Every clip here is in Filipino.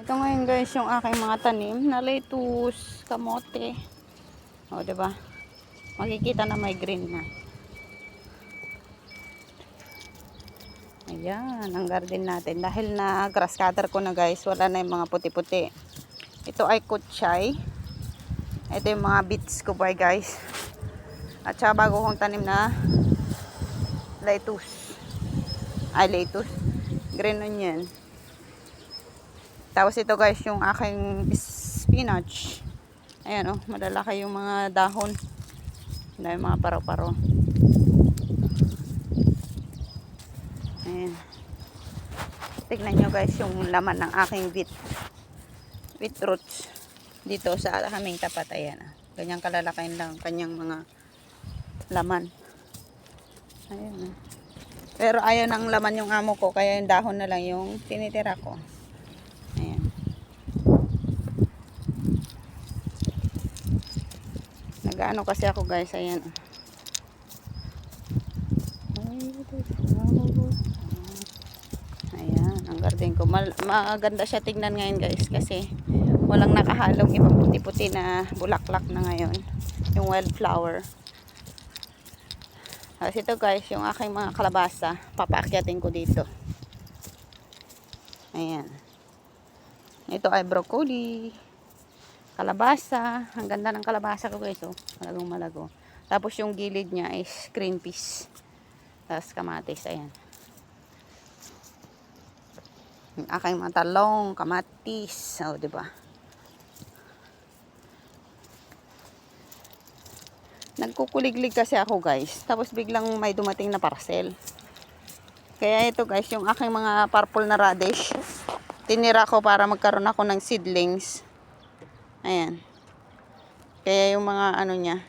Ito ngayon guys yung aking mga tanim na lettuce, kamote. O, diba? Makikita na may green na. Ayan, ang garden natin. Dahil na grass cutter ko na guys, wala na yung mga puti-puti. Ito ay kutsay. Ito yung mga beets ko pa guys. At saka bago kong tanim na lettuce. Ay, lettuce. Green onion. Tapos ito guys yung aking spinach. Ayan oh, malalaki yung mga dahon. Na yung mga paro-paro. Ayan. Tignan nyo guys yung laman ng aking beetroots. Dito sa aming tapat. Ayan. Ganyang kalalakayin lang kanyang mga laman. Ayan. Pero ayaw ng laman yung amo ko. Kaya yung dahon na lang yung tinitira ko. Ayan. Nag-ano kasi ako guys. Ayan. Ayan. Ang garden ko. Maganda siya tignan ngayon guys. Kasi walang nakahalong ibang puti-puti na bulaklak na ngayon. Yung wildflower. Tapos ito guys, yung aking mga kalabasa, papaakyatin ko dito. Ayan. Ito ay broccoli, kalabasa. Ang ganda ng kalabasa ko guys, oh. Malagong malago. Tapos yung gilid niya is green peas. Tapos kamatis, ayan. Yung aking mga talong, kamatis. O, diba? Nagkukuliglig kasi ako guys. Tapos biglang may dumating na parcel. Kaya ito guys, yung aking mga purple na radish. Tinira ko para magkaroon ako ng seedlings. Ayan. Kaya yung mga ano niya.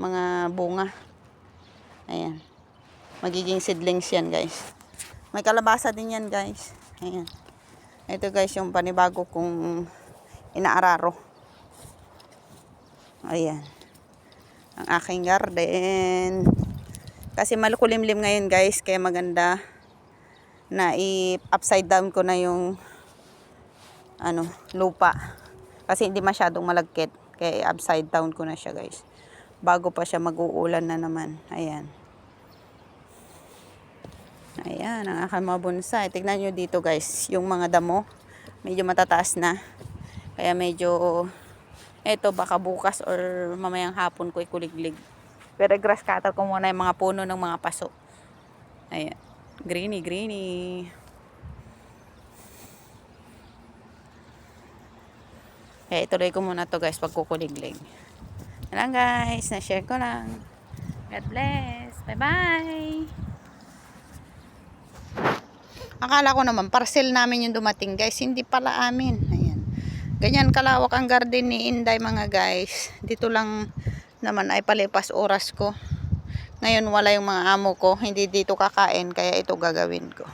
Mga bunga. Ayan. Magiging seedlings yan guys. May kalabasa din yan guys. Ayan. Ito guys yung panibago kong inaararo. Ayan. Ang aking garden. Kasi malukulimlim ngayon guys. Kaya maganda na i-upside down ko na yung lupa. Kasi hindi masyadong malagkit. Kaya i-upside down ko na siya guys. Bago pa siya mag-uulan na naman. Ayan. Ayan ang aking mga bonsai. Tignan nyo dito guys. Yung mga damo. Medyo matataas na. Kaya medyo eto baka bukas or mamayang hapon ko ikuliglig. Pero grass cutter ko muna yung mga puno ng mga paso. Ayan. Greeny, greeny. Kaya ituloy ko muna to guys pag kukuliglig. Yan lang guys. Na-share ko lang. God bless. Bye-bye. Akala ko naman parcel namin yung dumating guys. Hindi pala amin. Ayan. Ganyan kalawak ang garden ni Inday mga guys. Dito lang naman ay palipas oras ko. Ngayon wala yung mga amo ko. Hindi dito kakain kaya ito gagawin ko.